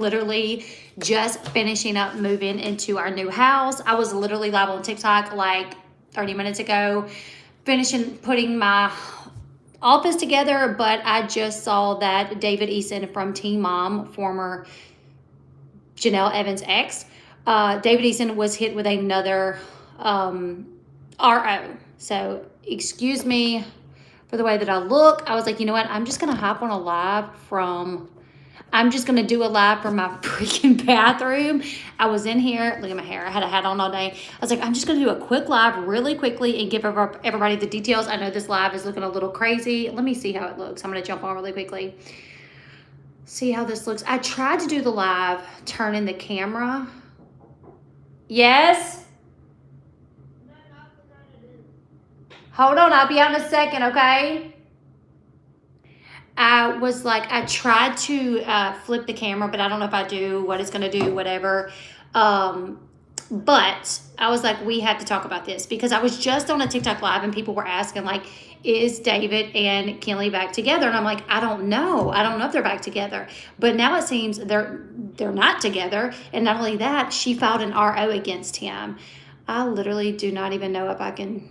literally just finishing up moving into our new house. I was literally live on TikTok like 30 minutes ago, finishing putting my office together, but I just saw that David Eason from Teen Mom, former Jenelle Evans' ex, David Eason was hit with another RO. So excuse me for the way that I look. I was like, you know what? I'm just going to hop on a live from... I'm just going to do a live from my freaking bathroom. I was in here. Look at my hair. I had a hat on all day. I was like, I'm just going to do a quick live really quickly and give everybody the details. I know this live is looking a little crazy. Let me see how it looks. I'm going to jump on really quickly. See how this looks. I tried to do the live, turning the camera. Yes? Hold on. I'll be out in a second, okay? I was like, I tried to flip the camera, but I don't know if I do, what it's going to do, whatever. But I was like, we have to talk about this because I was just on a TikTok live and people were asking like, is David and Kenleigh back together? And I'm like, I don't know. I don't know if they're back together. But now it seems they're not together. And not only that, she filed an RO against him. I literally do not even know if I can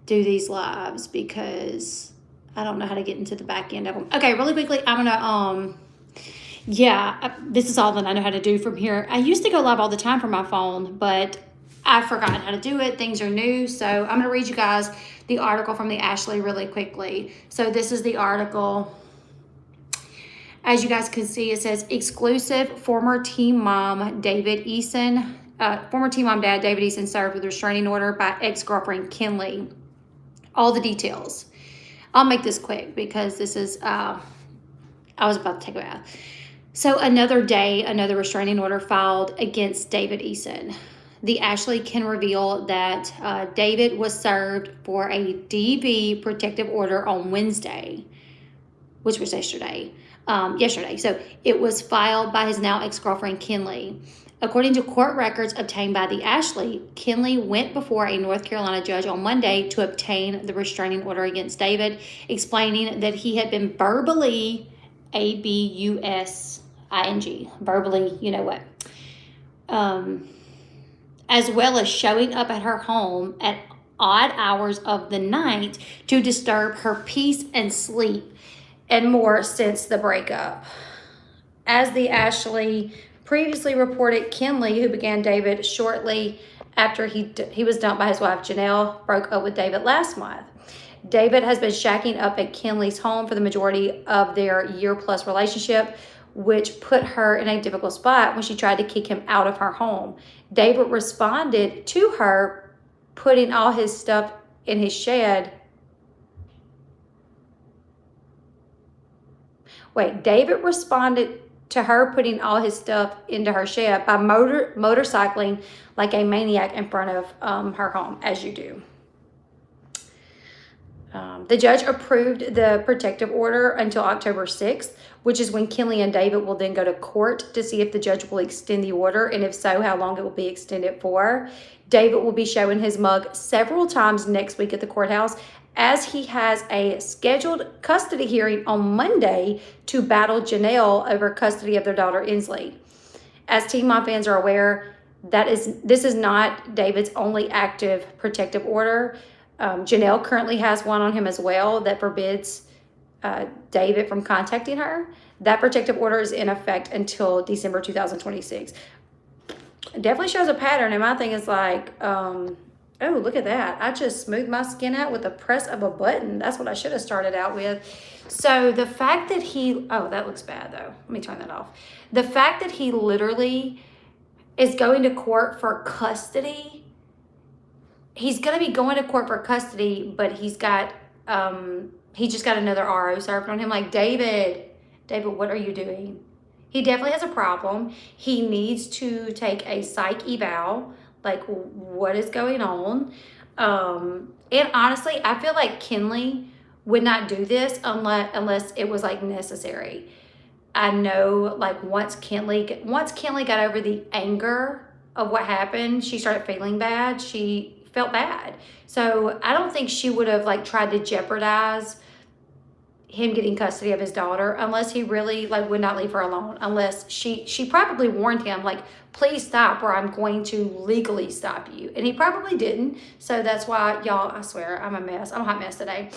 do these lives because I don't know how to get into the back end of them. Okay, really quickly, I'm gonna, this is all that I know how to do from here. I used to go live all the time from my phone, but I forgot how to do it. Things are new. So I'm gonna read you guys the article from the Ashley really quickly. So this is the article. As you guys can see, it says exclusive former Teen Mom David Eason, former Teen Mom dad David Eason served with a restraining order by ex-girlfriend Kenleigh. All the details. I'll make this quick because this is, I was about to take a bath. So another day, another restraining order filed against David Eason. The Ashley can reveal that David was served for a DV protective order on Wednesday, which was yesterday. So it was filed by his now ex-girlfriend Kenleigh. According to court records obtained by the Ashley, Kenleigh went before a North Carolina judge on Monday to obtain the restraining order against David, explaining that he had been verbally, ABUSING, verbally, you know what, as well as showing up at her home at odd hours of the night to disturb her peace and sleep and more since the breakup. As the Ashley previously reported, Kenleigh, who began David shortly after he was dumped by his wife Jenelle, broke up with David last month. David has been shacking up at Kenleigh's home for the majority of their year-plus relationship, which put her in a difficult spot when she tried to kick him out of her home. David responded to her putting all his stuff in his shed. David responded to her putting all his stuff into her shed by motorcycling like a maniac in front of her home, as you do. The judge approved the protective order until October 6th, which is when Kenleigh and David will then go to court to see if the judge will extend the order, and if so, how long it will be extended for. David will be showing his mug several times next week at the courthouse, as he has a scheduled custody hearing on Monday to battle Jenelle over custody of their daughter Inslee. As Teen Mom fans are aware, this is not David's only active protective order. Jenelle currently has one on him as well that forbids David from contacting her. That protective order is in effect until December 2026. It definitely shows a pattern, and my thing is like, oh, look at that. I just smoothed my skin out with the press of a button. That's what I should have started out with. So the fact that oh, that looks bad though. Let me turn that off. The fact that he literally is going to court for custody. He's going to be going to court for custody, but he just got another RO served on him. Like, David, what are you doing? He definitely has a problem. He needs to take a psych eval. Like, what is going on? And honestly, I feel like Kenleigh would not do this unless it was like necessary. I know, like, once Kenleigh got over the anger of what happened, she started feeling bad. She felt bad. So I don't think she would have like tried to jeopardize him getting custody of his daughter, unless he really like would not leave her alone, unless she probably warned him like, please stop or I'm going to legally stop you, and he probably didn't. So that's why, y'all, I swear I'm a mess. I'm a hot mess today.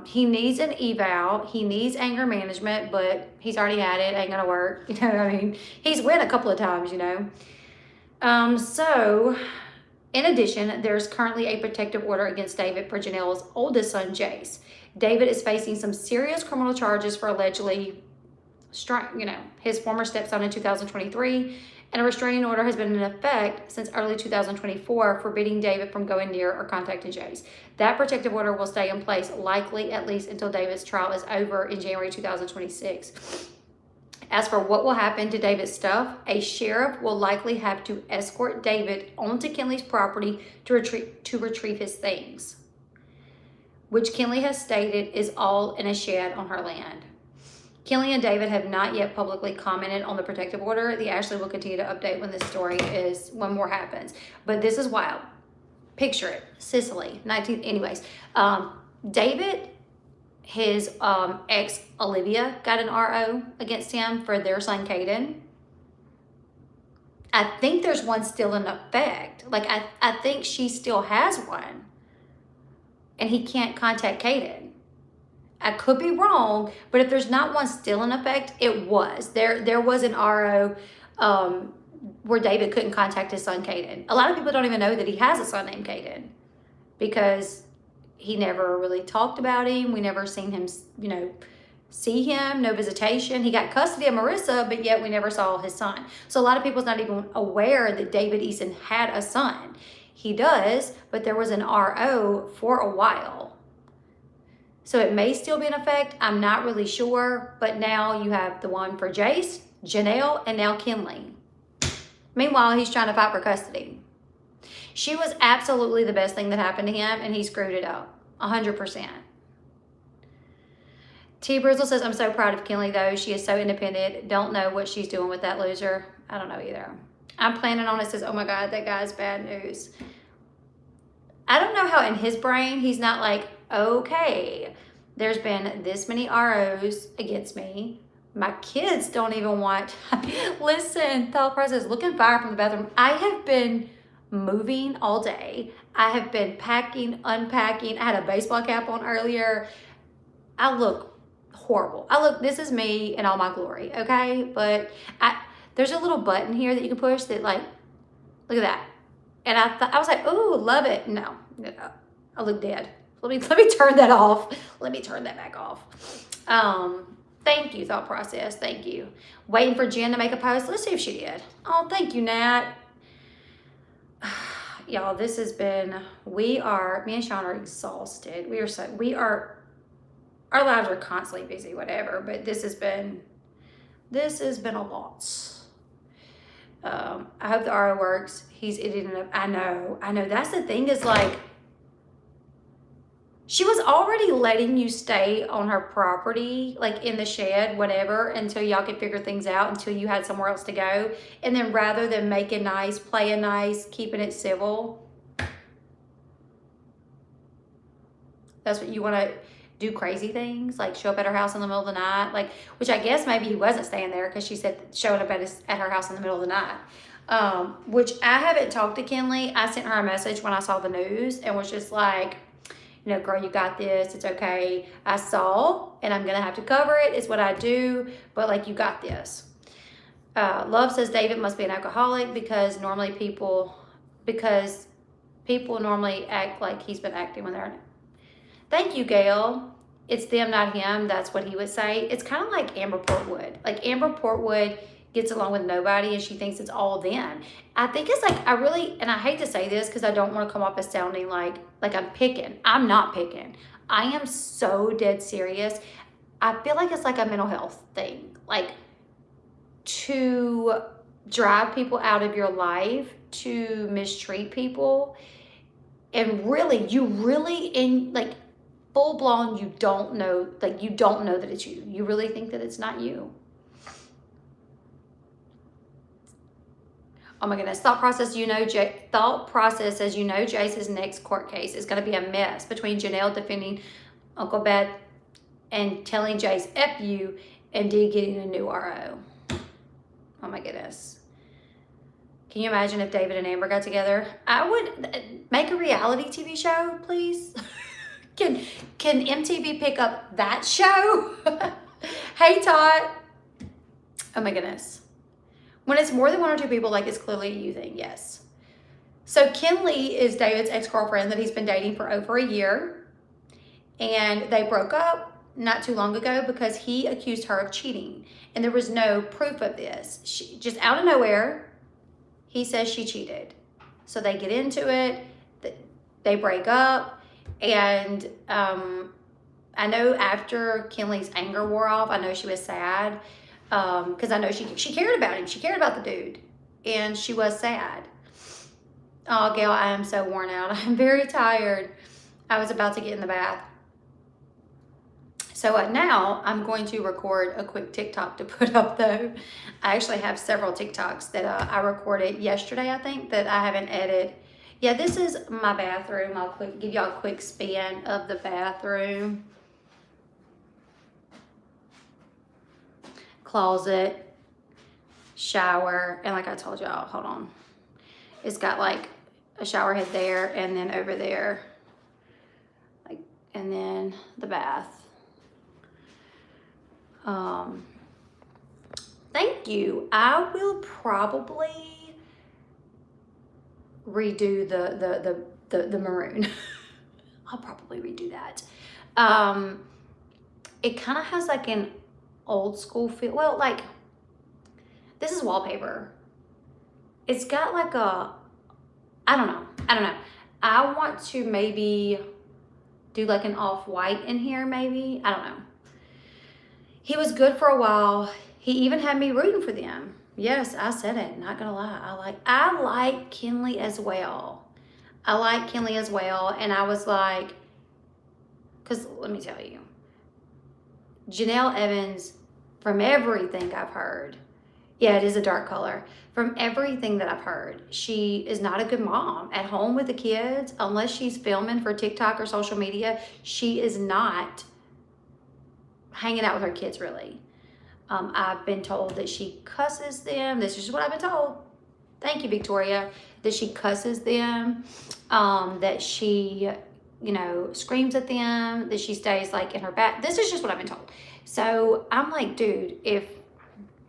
He needs an eval. He needs anger management, but he's already had it. Ain't gonna work. You know what I mean? He's went a couple of times, you know. So in addition, there's currently a protective order against David for Jenelle's oldest son, Jace. David is facing some serious criminal charges for allegedly, his former stepson in 2023, and a restraining order has been in effect since early 2024, forbidding David from going near or contacting Jace. That protective order will stay in place, likely at least until David's trial is over in January 2026. As for what will happen to David's stuff, a sheriff will likely have to escort David onto Kenleigh's property to retrieve his things, which Kenleigh has stated is all in a shed on her land. Kenleigh and David have not yet publicly commented on the protective order. The Ashley will continue to update when more happens. But this is wild. Picture it, Sicily, David, his ex Olivia got an RO against him for their son Caden. I think there's one still in effect. Like I think she still has one. And he can't contact Caden. I could be wrong, but if there's not one still in effect, it was. There was an RO where David couldn't contact his son Caden. A lot of people don't even know that he has a son named Caden because he never really talked about him. We never seen him, see him, no visitation. He got custody of Marissa, but yet we never saw his son. So a lot of people's not even aware that David Eason had a son. He does, but there was an RO for a while. So it may still be in effect. I'm not really sure. But now you have the one for Jace, Jenelle, and now Kenleigh. Meanwhile, he's trying to fight for custody. She was absolutely the best thing that happened to him, and he screwed it up 100%. T. Brizzle says, I'm so proud of Kenleigh, though. She is so independent. Don't know what she's doing with that loser. I don't know either. I'm planning on it. Says, oh my God, that guy's bad news. I don't know how in his brain he's not like, okay, there's been this many ROs against me. My kids don't even want, listen, thought process, looking fire from the bathroom. I have been moving all day. I have been packing, unpacking. I had a baseball cap on earlier. I look horrible. This is me in all my glory, okay? But there's a little button here that you can push that like, look at that. And I was like, ooh, love it. No, I look dead. Let me turn that off. Let me turn that back off. Thank you, thought process. Thank you. Waiting for Jen to make a post. Let's see if she did. Oh, thank you, Nat. Y'all, this has been, me and Sean are exhausted. Our lives are constantly busy, whatever, but this has been a lot. I hope the RO works. He's eating it up. I know. That's the thing is like, she was already letting you stay on her property, like in the shed, whatever, until y'all could figure things out, until you had somewhere else to go. And then rather than making nice, playing nice, keeping it civil, that's what you want to do, crazy things, like show up at her house in the middle of the night, like, which I guess maybe he wasn't staying there because she said showing up at her house in the middle of the night. Which I haven't talked to Kenleigh. I sent her a message when I saw the news and was just like, girl, you got this. It's okay. I saw, and I'm going to have to cover it. It's what I do. But, like, you got this. Love says David must be an alcoholic because people normally act like he's been acting when they're... Thank you, Gail. It's them, not him. That's what he would say. It's kind of like Amber Portwood. Like, Amber Portwood gets along with nobody and she thinks it's all them. I think it's like, and I hate to say this because I don't want to come off as sounding like I'm picking. I'm not picking. I am so dead serious. I feel like it's like a mental health thing. Like, to drive people out of your life, to mistreat people, and really, in like full blown, you don't know that it's you. You really think that it's not you. Oh my goodness, thought process says Jace's next court case is going to be a mess between Jenelle defending Uncle Bad and telling Jace F you and D getting a new RO. Oh my goodness. Can you imagine if David and Amber got together? I would make a reality TV show, please. Can MTV pick up that show? Hey, Todd. Oh my goodness. When it's more than one or two people, like it's clearly a you thing, yes. So Kenleigh is David's ex-girlfriend that he's been dating for over a year. And they broke up not too long ago because he accused her of cheating. And there was no proof of this. She, just out of nowhere, he says she cheated. So they get into it, they break up, and I know after Kenleigh's anger wore off, I know she was sad, because I know she cared about him. She cared about the dude, and she was sad. Oh, Gail, I am so worn out. I'm very tired. I was about to get in the bath. So now I'm going to record a quick TikTok to put up though. I actually have several TikToks that I recorded yesterday, I think, that I haven't edited. Yeah, this is my bathroom. I'll give y'all a quick span of the bathroom. Closet, shower, and like I told y'all, hold on. It's got like a shower head there and then over there. Like, and then the bath. Thank you. I will probably redo the maroon. I'll probably redo that. It kind of has like an old school feel. Well, like this is wallpaper. It's got like a, I don't know. I want to maybe do like an off-white in here maybe. I don't know. He was good for a while. He even had me rooting for them. Yes, I said it, not gonna lie. I like Kenleigh as well. I like Kenleigh as well, and I was like, because let me tell you, Jenelle Evans, from everything I've heard, yeah, it is a dark color. From everything that I've heard, she is not a good mom. At home with the kids, unless she's filming for TikTok or social media, she is not hanging out with her kids really. I've been told that she cusses them. This is what I've been told. Thank you, Victoria. That she cusses them, that she, you know, screams at them, that she stays like in her back. This is just what I've been told. So I'm like, dude, if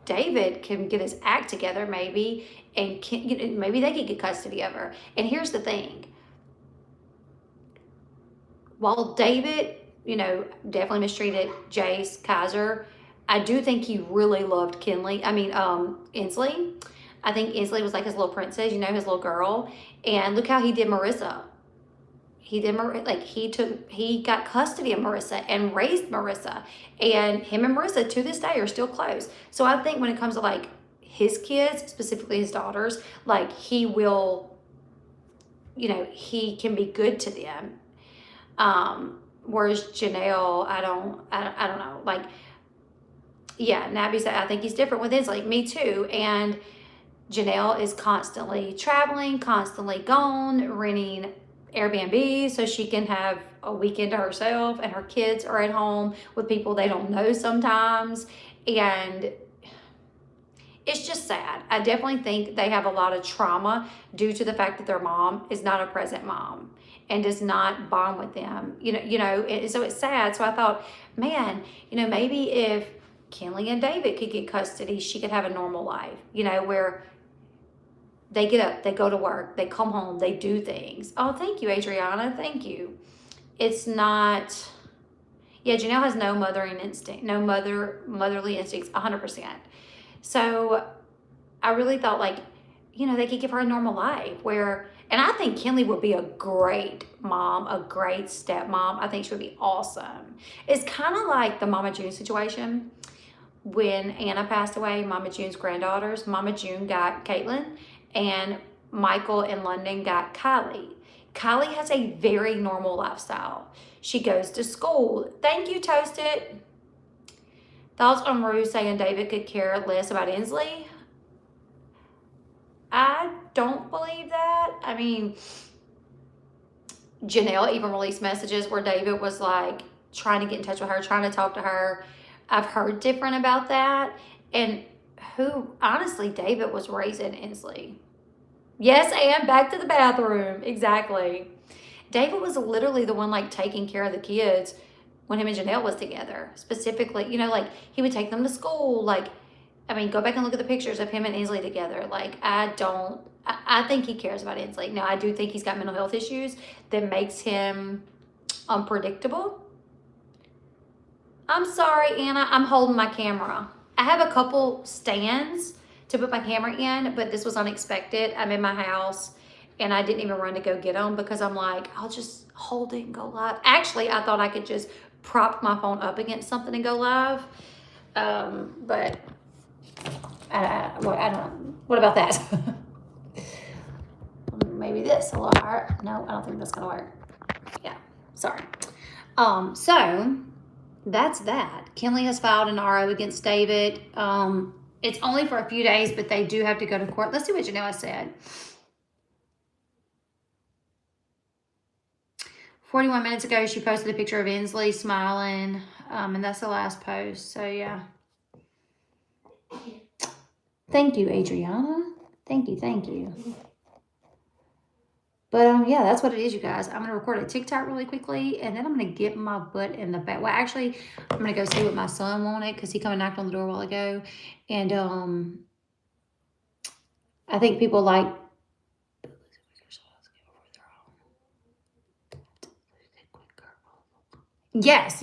David can get his act together maybe, and can, you know, maybe they could get custody of her. And here's the thing. While David, you know, definitely mistreated Jace Kaiser, I do think he really loved Kenleigh. I mean, Inslee. I think Inslee was like his little princess, you know, his little girl. And look how he did Marissa. He got custody of Marissa and raised Marissa. And him and Marissa to this day are still close. So I think when it comes to like his kids, specifically his daughters, like he will, you know, he can be good to them. Whereas Jenelle, I don't know. Like, yeah, Nabby said, I think he's different with Inslee. Me too. And Jenelle is constantly traveling, constantly gone, renting Airbnb so she can have a weekend to herself, and her kids are at home with people they don't know sometimes. And it's just sad. I definitely think they have a lot of trauma due to the fact that their mom is not a present mom and does not bond with them. So it's sad. So I thought, man, you know, maybe if Kenleigh and David could get custody, she could have a normal life, you know, where they get up, they go to work, they come home, they do things. Oh, thank you, Adriana. Thank you. It's not, yeah, Jenelle has no mothering instinct, no motherly instincts, 100%. So I really thought, like, you know, they could give her a normal life where, and I think Kenleigh would be a great mom, a great stepmom. I think she would be awesome. It's kind of like the Mama June situation. When Anna passed away, Mama June's granddaughters, Mama June got Caitlin, and Michael and London got Kylie. Kylie has a very normal lifestyle. She goes to school. Thank you, Toasted. Thoughts on Rue saying David could care less about Inslee? I don't believe that. I mean, Jenelle even released messages where David was like, trying to get in touch with her, trying to talk to her. I've heard different about that. And who, honestly, David was raising Inslee. Yes, and back to the bathroom. Exactly. David was literally the one like taking care of the kids when him and Jenelle was together. Specifically, you know, like he would take them to school. Like, I mean, go back and look at the pictures of him and Inslee together. Like, I think he cares about Inslee. Now, I do think he's got mental health issues that makes him unpredictable. I'm sorry, Anna. I'm holding my camera. I have a couple stands to put my camera in, but this was unexpected. I'm in my house and I didn't even run to go get them because I'm like, I'll just hold it and go live. Actually, I thought I could just prop my phone up against something and go live. But I don't know. What about that? Maybe this will work. No, I don't think that's gonna work. Yeah, sorry. So that's that. Kenleigh has filed an RO against David. It's only for a few days, but they do have to go to court. Let's see what Jenelle said. 41 minutes ago, she posted a picture of Inslee smiling, and that's the last post. So, yeah. Thank you, Adriana. Thank you. But, yeah, that's what it is, you guys. I'm going to record a TikTok really quickly, and then I'm going to get my butt in the back. Well, actually, I'm going to go see what my son wanted because he come and knocked on the door a while ago. And I think people like... Yes.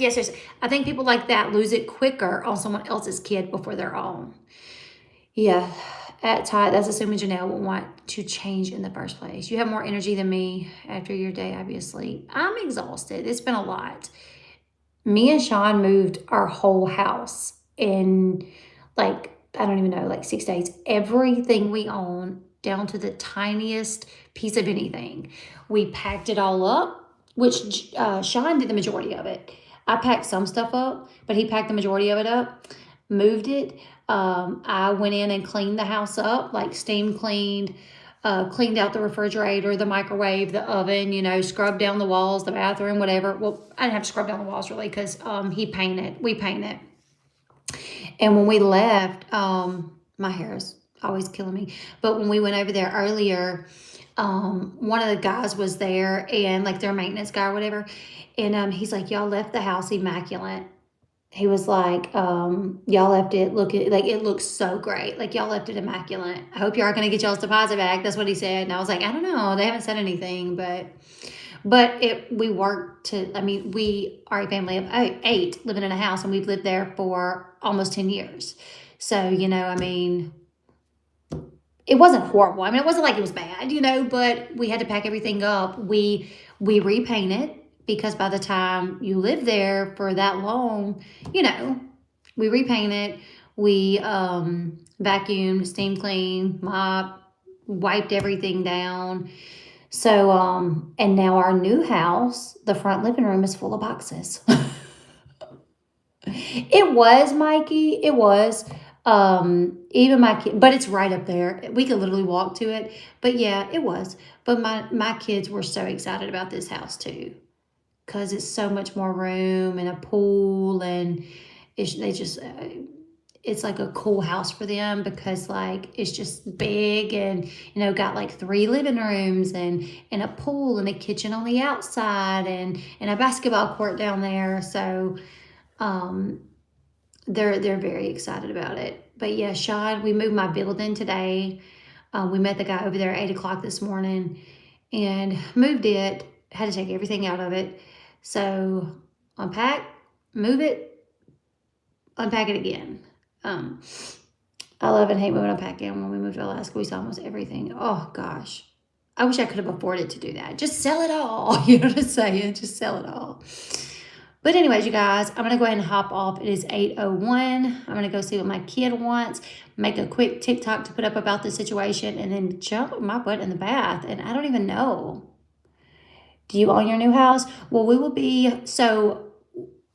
I think people like that lose it quicker on someone else's kid before their own. Yeah. At tight, that's assuming Jenelle will want to change in the first place. You have more energy than me after your day, obviously. I'm exhausted. It's been a lot. Me and Sean moved our whole house in, like, I don't even know, like 6 days. Everything we own, down to the tiniest piece of anything. We packed it all up, which Sean did the majority of it. I packed some stuff up, but he packed the majority of it up, moved it. I went in and cleaned the house up, like steam cleaned, cleaned out the refrigerator, the microwave, the oven, you know, scrubbed down the walls, the bathroom, whatever. Well, I didn't have to scrub down the walls really because we painted. And when we left, my hair is always killing me. But when we went over there earlier, one of the guys was there and like their maintenance guy or whatever. And he's like, y'all left the house immaculate. He was like, y'all left it looking like it looks so great. Like y'all left it immaculate. I hope you are going to get y'all's deposit back. That's what he said. And I was like, I don't know. They haven't said anything, but we worked to, I mean, we are a family of 8 living in a house and we've lived there for almost 10 years. So, you know, I mean, it wasn't horrible. I mean, it wasn't like it was bad, you know, but we had to pack everything up. We repainted because by the time you live there for that long, you know, we repainted, we vacuumed, steam cleaned, mopped, wiped everything down. So, and now our new house, the front living room is full of boxes. It was, Mikey. It was. Even my kid, but it's right up there. We could literally walk to it. But yeah, it was. But my kids were so excited about this house too, because it's so much more room and a pool, and it's like a cool house for them because like it's just big and you know got like 3 living rooms and a pool and a kitchen on the outside and a basketball court down there. So they're very excited about it. But yeah, Sean, we moved my building today. We met the guy over there at 8 o'clock this morning and moved it. Had to take everything out of it. So unpack, move it, unpack it again. I love and hate moving unpacking. When we moved to Alaska, we saw almost everything. Oh gosh. I wish I could have afforded to do that. Just sell it all. You know what I'm saying? Just sell it all. But anyways, you guys, I'm going to go ahead and hop off. It is 8:01. I'm going to go see what my kid wants, make a quick TikTok to put up about the situation, and then jump my butt in the bath. And I don't even know. Do you own your new house? Well, we will be, so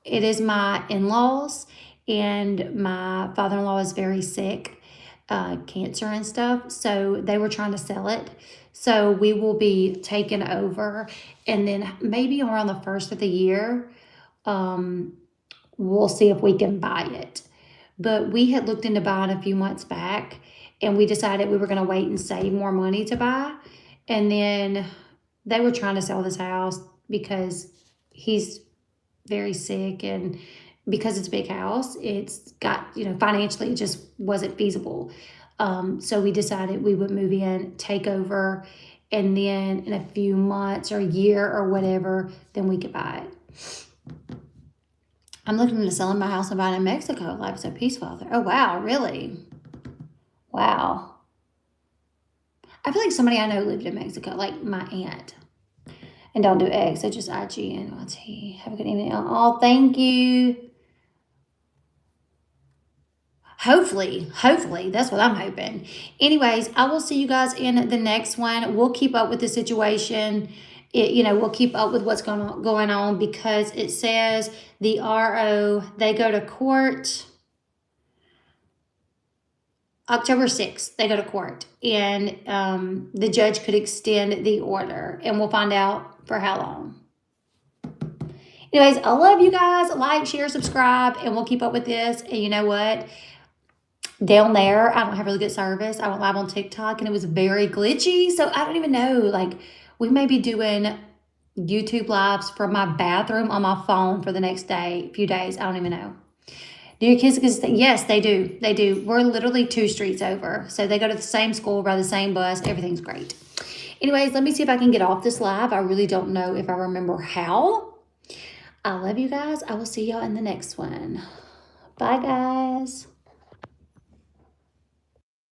it is my in-laws, and my father-in-law is very sick, cancer and stuff. So they were trying to sell it. So we will be taking over. And then maybe around the first of the year, we'll see if we can buy it. But we had looked into buying a few months back, and we decided we were going to wait and save more money to buy. And then they were trying to sell this house because he's very sick, and because it's a big house, it's got, financially it just wasn't feasible. So we decided we would move in, take over, and then in a few months or a year or whatever, then we could buy it. I'm looking into selling my house and buying in Mexico. Life is so peaceful out there. Oh, wow, really? Wow. I feel like somebody I know lived in Mexico, like my aunt. And don't do eggs, so just IGNYT. Have a good evening. Oh, thank you. Hopefully, that's what I'm hoping. Anyways, I will see you guys in the next one. We'll keep up with the situation. We'll keep up with what's going on because it says the RO, they go to court October 6th. They go to court, and the judge could extend the order, and we'll find out for how long. Anyways, I love you guys. Like, share, subscribe, and we'll keep up with this. And you know what? Down there, I don't have really good service. I went live on TikTok, and it was very glitchy. So I don't even know. Like, we may be doing YouTube lives from my bathroom on my phone for the next few days. I don't even know. Do your kids get? Yes, they do. They do. We're literally 2 streets over. So they go to the same school, ride the same bus. Everything's great. Anyways, let me see if I can get off this live. I really don't know if I remember how. I love you guys. I will see y'all in the next one. Bye, guys.